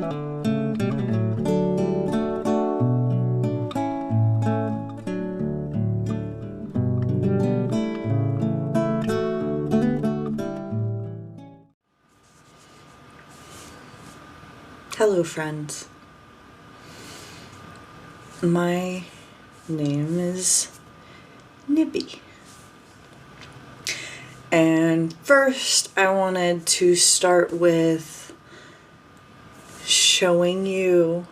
Hello friends, my name is Nibby, and first I wanted to start with showing you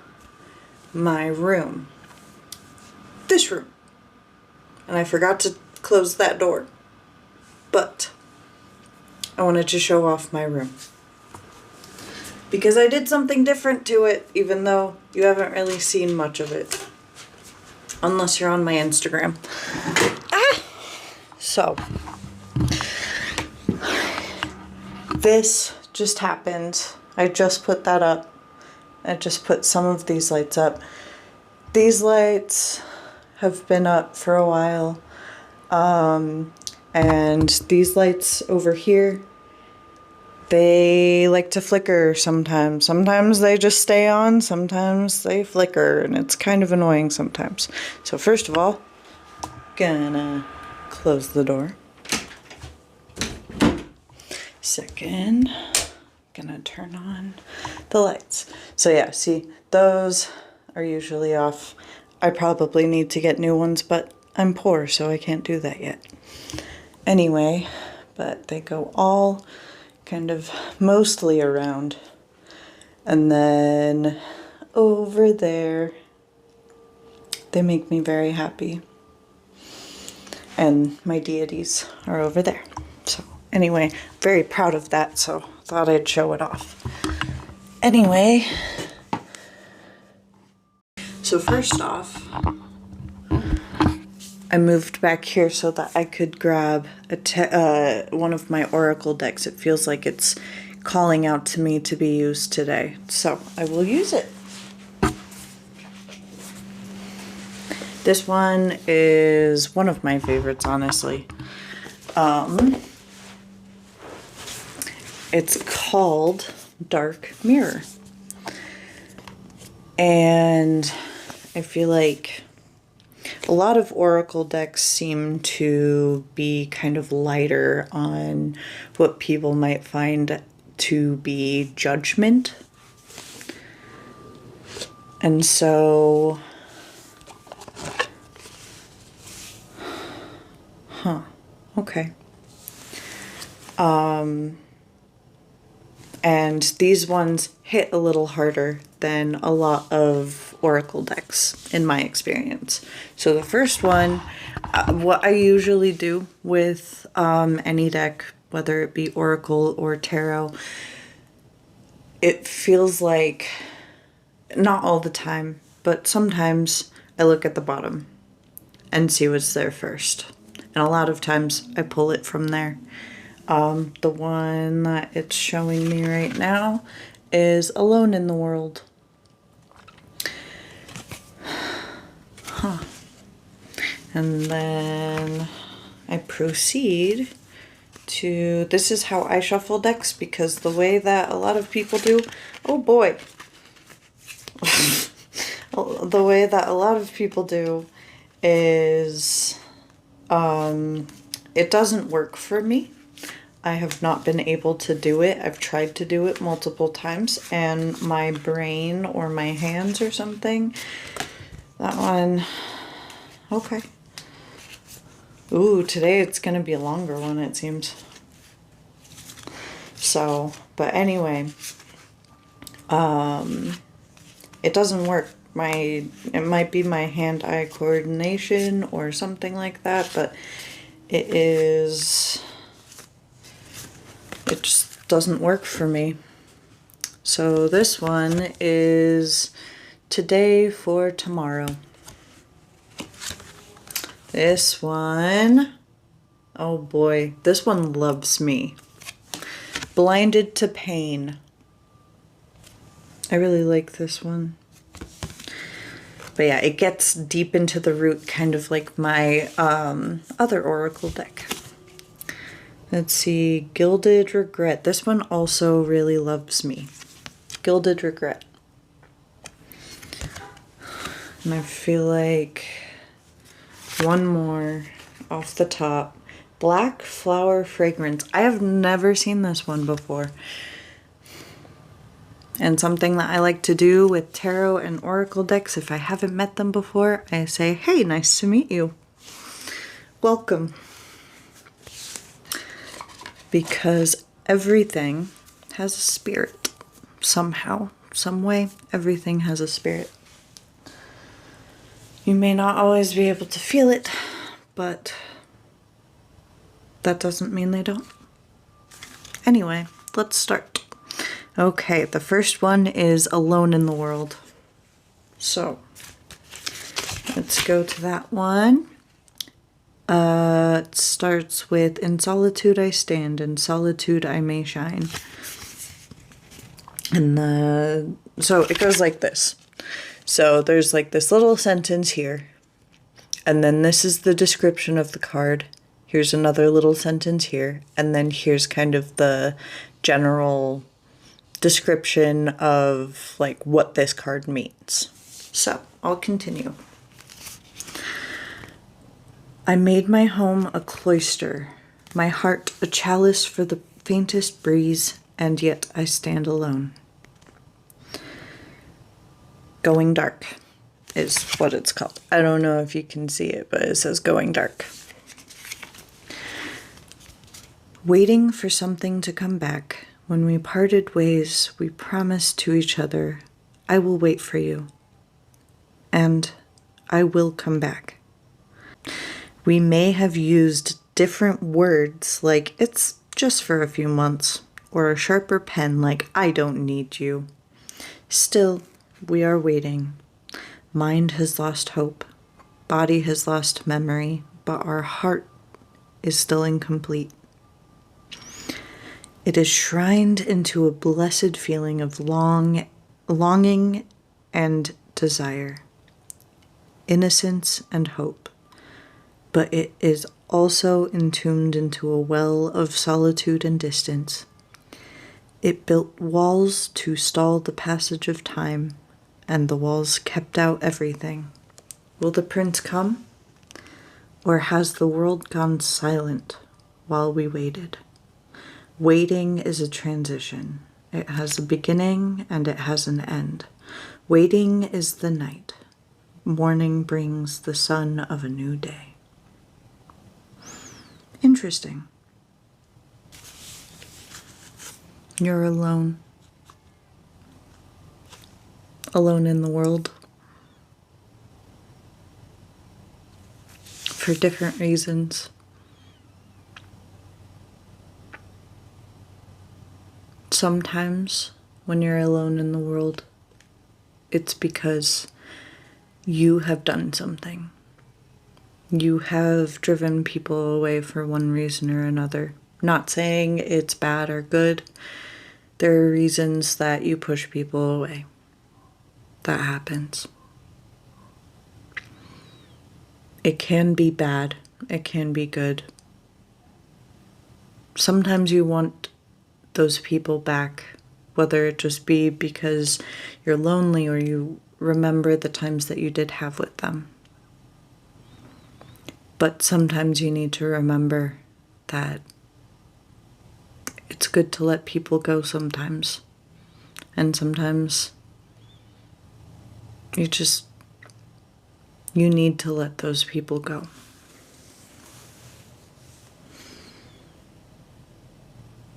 my room, this room, and I forgot to close that door, but I wanted to show off my room. Because I did something different to it, even though you haven't really seen much of it. Unless you're on my Instagram. So, this just happened. I just put that up. I just put some of these lights up. These lights have been up for a while. And these lights over here, they like to flicker sometimes. Sometimes they just stay on, sometimes they flicker, and it's kind of annoying sometimes. So first of all, gonna close the door. Second, gonna turn on the lights. So yeah, see, those are usually off. I probably need to get new ones, but I'm poor, so I can't do that yet. Anyway, but they go all kind of mostly around, and then over there they make me very happy, and my deities are over there. So anyway, very proud of that, so thought I'd show it off. Anyway, so first off, I moved back here so that I could grab one of my oracle decks. It feels like it's calling out to me to be used today, so I will use it. This one is one of my favorites, honestly. It's called Dark Mirror, and I feel like a lot of oracle decks seem to be kind of lighter on what people might find to be judgment. And so, okay. And these ones hit a little harder than a lot of oracle decks, in my experience. So the first one, what I usually do with any deck, whether it be oracle or tarot, it feels like, not all the time, but sometimes I look at the bottom and see what's there first. And a lot of times I pull it from there. The one that it's showing me right now is Alone in the World. And then I proceed to, this is how I shuffle decks, because the way that a lot of people do, oh boy, the way that a lot of people do is, it doesn't work for me. I have not been able to do it. I've tried to do it multiple times, and my brain or my hands or something, that one, okay. Ooh, today it's gonna be a longer one, it seems. So, but anyway, it doesn't work. It might be my hand-eye coordination or something like that, but it just doesn't work for me. So this one is Today for Tomorrow. This one, oh boy, this one loves me. Blinded to Pain. I really like this one. But yeah, it gets deep into the root, kind of like my other oracle deck. Let's see, Gilded Regret. This one also really loves me. Gilded Regret. And I feel like one more off the top. Black flower fragrance. I have never seen this one before. And something that I like to do with tarot and oracle decks, if I haven't met them before, I say, hey, nice to meet you. Welcome. Because everything has a spirit. Somehow, some way, everything has a spirit. You may not always be able to feel it, but that doesn't mean they don't. Anyway, let's start. Okay, the first one is Alone in the World. So, let's go to that one. It starts with, in solitude I stand, in solitude I may shine. And so it goes like this. So there's like this little sentence here. And then this is the description of the card. Here's another little sentence here. And then here's kind of the general description of like what this card means. So I'll continue. I made my home a cloister, my heart a chalice for the faintest breeze, and yet I stand alone. Going dark is what it's called. I don't know if you can see it, but it says going dark. Waiting for something to come back. When we parted ways, we promised to each other, I will wait for you. And I will come back. We may have used different words like it's just for a few months, or a sharper pen like I don't need you. Still, we are waiting. Mind has lost hope. Body has lost memory, but our heart is still incomplete. It is shrined into a blessed feeling of longing and desire, innocence and hope. But it is also entombed into a well of solitude and distance. It built walls to stall the passage of time, and the walls kept out everything. Will the prince come? Or has the world gone silent while we waited? Waiting is a transition. It has a beginning and it has an end. Waiting is the night. Morning brings the sun of a new day. Interesting. You're alone. Alone in the world. For different reasons. Sometimes when you're alone in the world, it's because you have done something. You have driven people away for one reason or another. Not saying it's bad or good. There are reasons that you push people away. That happens. It can be bad. It can be good. Sometimes you want those people back, whether it just be because you're lonely or you remember the times that you did have with them. But sometimes you need to remember that it's good to let people go sometimes. And sometimes you need to let those people go.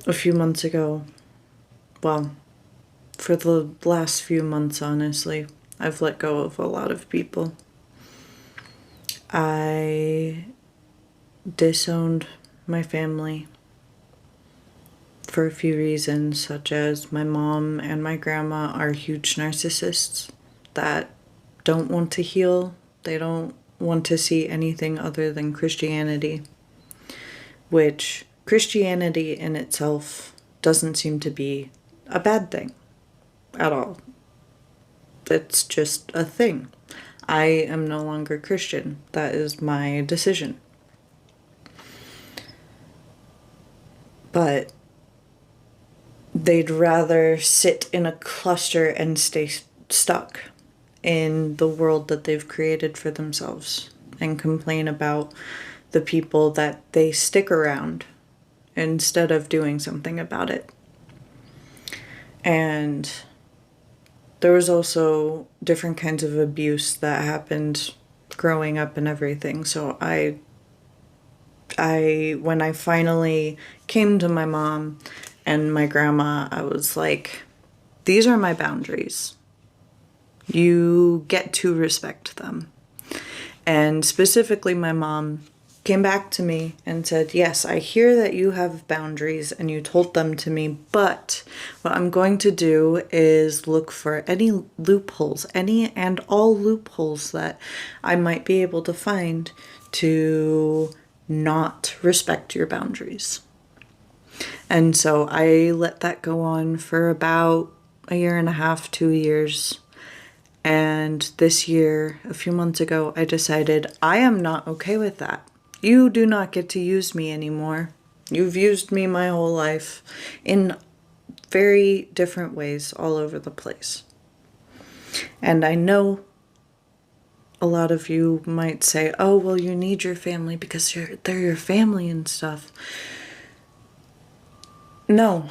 A few months ago, well, for the last few months, honestly, I've let go of a lot of people. I disowned my family for a few reasons, such as my mom and my grandma are huge narcissists that don't want to heal. They don't want to see anything other than Christianity, which Christianity in itself doesn't seem to be a bad thing at all. It's just a thing. I am no longer Christian. That is my decision. But they'd rather sit in a cluster and stay stuck in the world that they've created for themselves and complain about the people that they stick around instead of doing something about it. And there was also different kinds of abuse that happened growing up and everything. So when I finally came to my mom and my grandma, I was like, these are my boundaries. You get to respect them. And specifically, my mom came back to me and said, yes, I hear that you have boundaries and you told them to me, but what I'm going to do is look for any loopholes, any and all loopholes that I might be able to find to not respect your boundaries. And so I let that go on for about a year and a half, 2 years. And this year, a few months ago, I decided I am not okay with that. You do not get to use me anymore. You've used me my whole life in very different ways all over the place. And I know a lot of you might say, oh, well, you need your family because they're your family and stuff. No.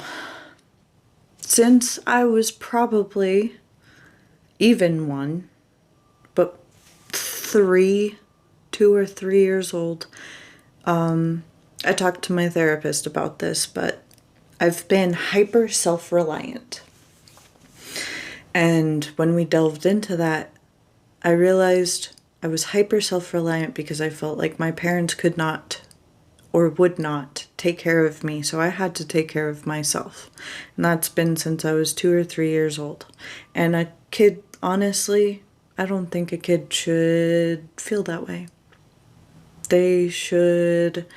Since I was probably even one, but 2 or 3 years old, I talked to my therapist about this, but I've been hyper self-reliant. And when we delved into that, I realized I was hyper self-reliant because I felt like my parents could not or would not take care of me, so I had to take care of myself. And that's been since I was 2 or 3 years old. And a kid, honestly, I don't think a kid should feel that way. They should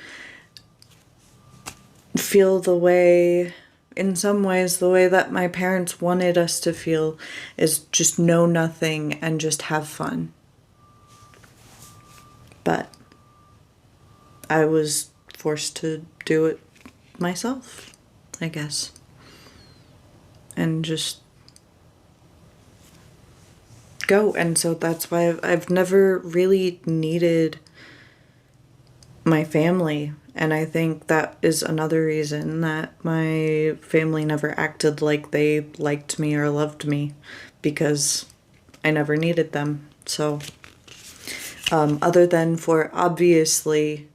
feel the way, in some ways, the way that my parents wanted us to feel, is just know nothing and just have fun. But I was forced to do it myself, I guess. And just go. And so that's why I've never really needed my family. And I think that is another reason that my family never acted like they liked me or loved me, because I never needed them. So, other than for obviously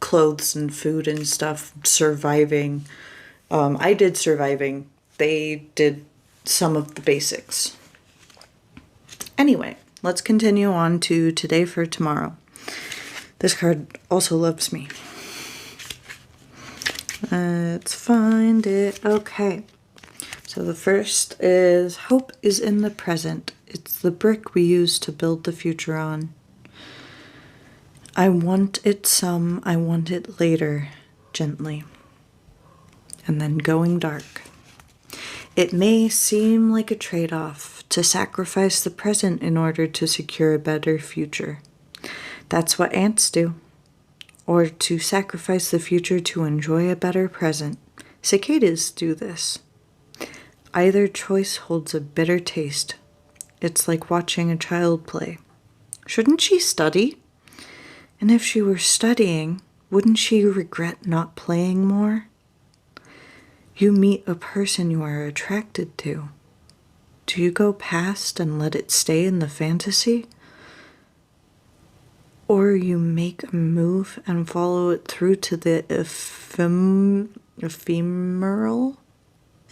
clothes and food and stuff, surviving, I did surviving. They did some of the basics. Anyway, let's continue on to today for tomorrow. This card also loves me. Let's find it. Okay. So the first is hope is in the present. It's the brick we use to build the future on. I want it some, I want it later, gently. And then going dark. It may seem like a trade-off to sacrifice the present in order to secure a better future. That's what ants do. Or to sacrifice the future to enjoy a better present. Cicadas do this. Either choice holds a bitter taste. It's like watching a child play. Shouldn't she study? And if she were studying, wouldn't she regret not playing more? You meet a person you are attracted to. Do you go past and let it stay in the fantasy? Or you make a move and follow it through to the ephemeral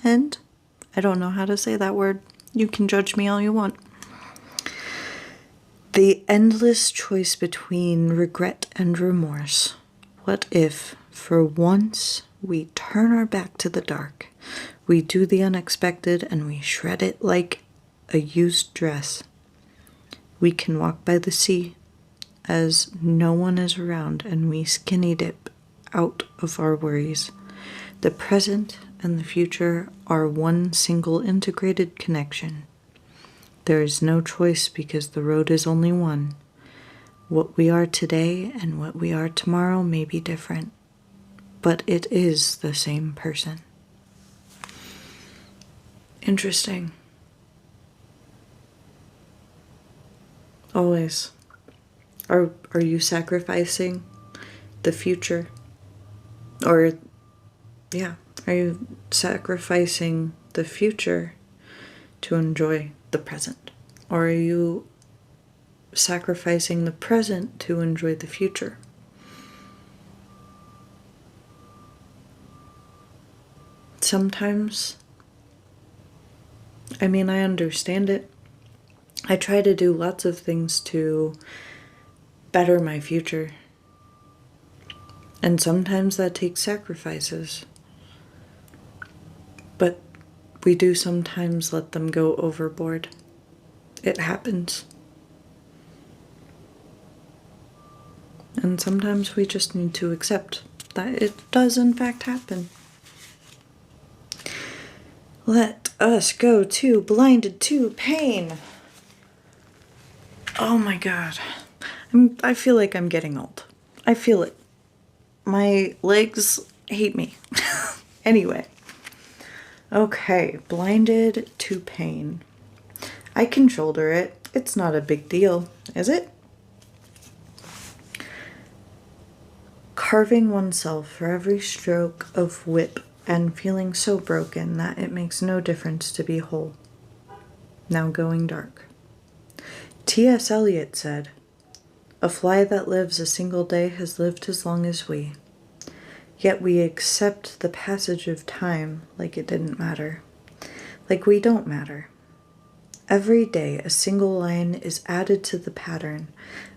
end? I don't know how to say that word. You can judge me all you want. The endless choice between regret and remorse. What if, for once, we turn our back to the dark, we do the unexpected, and we shred it like a used dress? We can walk by the sea as no one is around, and we skinny dip out of our worries. The present and the future are one single integrated connection. There is no choice because the road is only one. What we are today and what we are tomorrow may be different, but it is the same person. Interesting. Always. Are you sacrificing the future? Or, yeah, are you sacrificing the future to enjoy the present? Or are you sacrificing the present to enjoy the future? Sometimes, I mean, I understand it. I try to do lots of things to better my future. And sometimes that takes sacrifices. But we do sometimes let them go overboard. It happens. And sometimes we just need to accept that it does in fact happen. Let us go to Blinded to Pain. Oh my god. I feel like I'm getting old. I feel it. My legs hate me. Anyway. Okay, Blinded to Pain. I can shoulder it. It's not a big deal, is it? Carving oneself for every stroke of whip and feeling so broken that it makes no difference to be whole. Now going dark. T.S. Eliot said, "A fly that lives a single day has lived as long as we. Yet we accept the passage of time like it didn't matter, like we don't matter. Every day a single line is added to the pattern,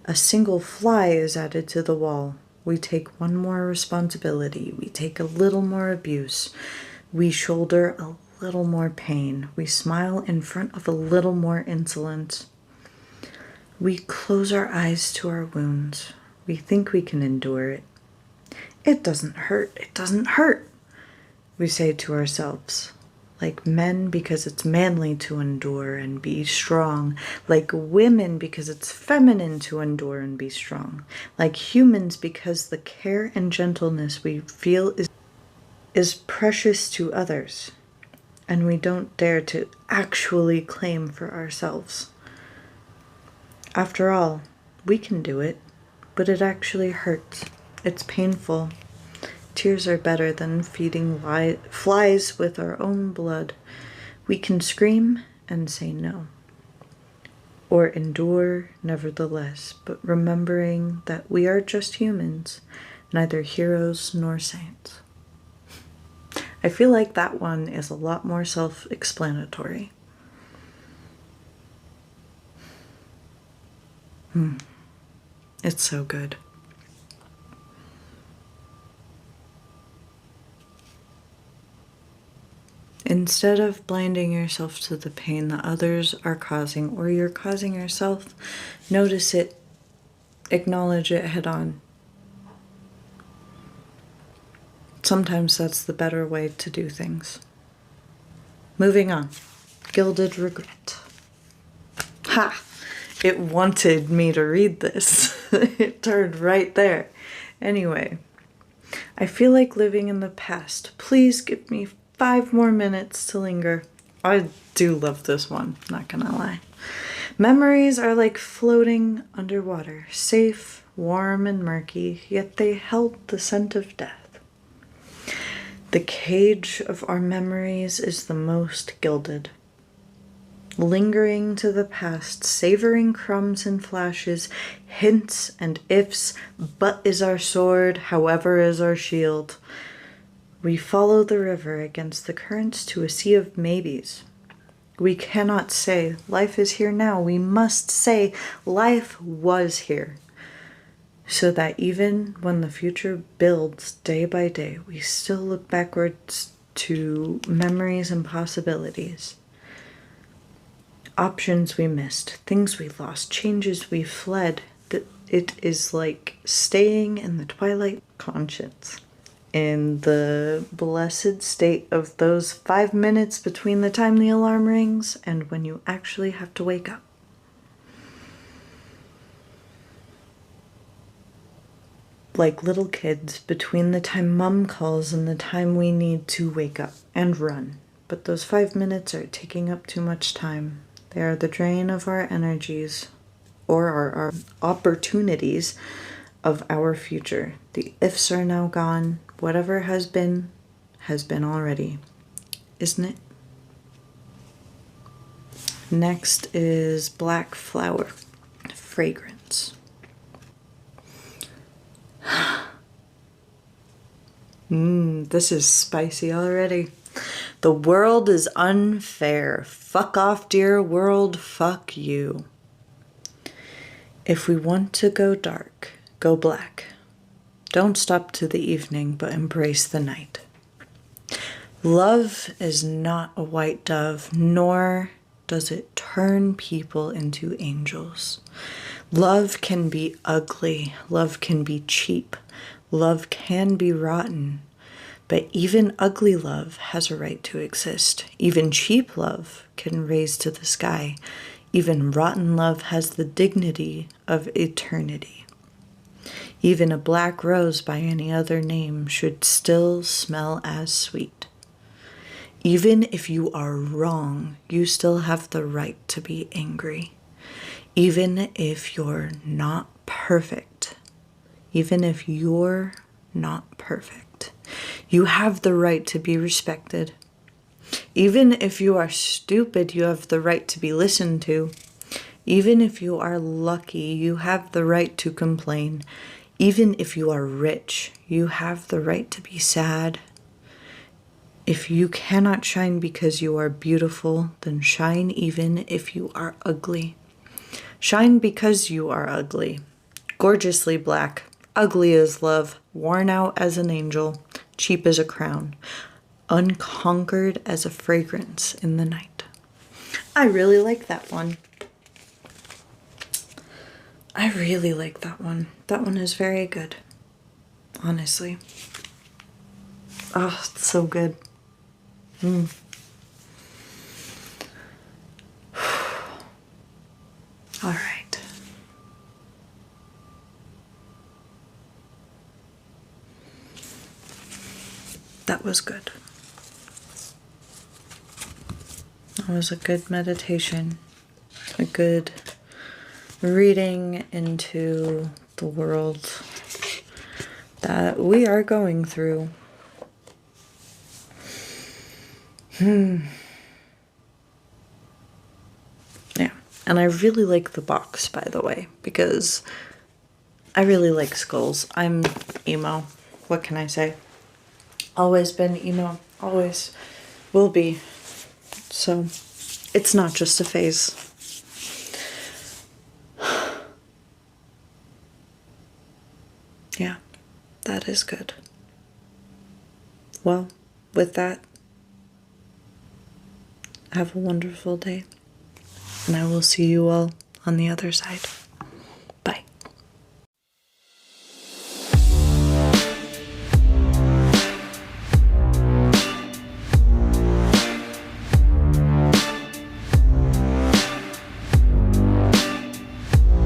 a single fly is added to the wall. We take one more responsibility, we take a little more abuse, we shoulder a little more pain, we smile in front of a little more insolence. We close our eyes to our wounds. We think we can endure it. It doesn't hurt, it doesn't hurt, we say to ourselves. Like men because it's manly to endure and be strong. Like women because it's feminine to endure and be strong. Like humans because the care and gentleness we feel is precious to others. And we don't dare to actually claim for ourselves. After all, we can do it, but it actually hurts. It's painful. Tears are better than feeding flies with our own blood. We can scream and say no, or endure nevertheless, but remembering that we are just humans, neither heroes nor saints. I feel like that one is a lot more self-explanatory. It's so good. Instead of blinding yourself to the pain that others are causing or you're causing yourself, notice it, acknowledge it head on. Sometimes that's the better way to do things. Moving on. Gilded Regret. Ha! It wanted me to read this. It turned right there. Anyway, I feel like living in the past. Please give me 5 more minutes to linger. I do love this one, not gonna lie. Memories are like floating underwater, safe, warm, and murky, yet they held the scent of death. The cage of our memories is the most gilded. Lingering to the past, savoring crumbs and flashes, hints and ifs, but is our sword, however is our shield. We follow the river against the currents to a sea of maybes. We cannot say, life is here now. We must say, life was here. So that even when the future builds day by day, we still look backwards to memories and possibilities. Options we missed, things we lost, changes we fled. It is like staying in the twilight conscience. In the blessed state of those 5 minutes between the time the alarm rings and when you actually have to wake up. Like little kids, between the time mom calls and the time we need to wake up and run. But those 5 minutes are taking up too much time. They are the drain of our energies. or our opportunities of our future. The ifs are now gone. Whatever has been already, isn't it? Next is black flower, fragrance. This is spicy already. The world is unfair. Fuck off, dear world. Fuck you. If we want to go dark, go black. Don't stop to the evening, but embrace the night. Love is not a white dove, nor does it turn people into angels. Love can be ugly. Love can be cheap. Love can be rotten. But even ugly love has a right to exist. Even cheap love can raise to the sky. Even rotten love has the dignity of eternity. Even a black rose by any other name should still smell as sweet. Even if you are wrong, you still have the right to be angry. Even if you're not perfect. Even if you're not perfect. You have the right to be respected. Even if you are stupid, you have the right to be listened to. Even if you are lucky, you have the right to complain. Even if you are rich, you have the right to be sad. If you cannot shine because you are beautiful, then shine even if you are ugly. Shine because you are ugly. Gorgeously black, ugly as love, worn out as an angel, cheap as a crown, unconquered as a fragrance in the night. I really like that one. I really like that one. That one is very good. Honestly. Oh, it's so good. All right. That was good. That was a good meditation. A good reading into the world that we are going through. Yeah, and I really like the box, by the way, because I really like skulls. I'm emo. What can I say? Always been emo. Always will be. So, it's not just a phase. Yeah, that is good. Well, with that, have a wonderful day, and I will see you all on the other side.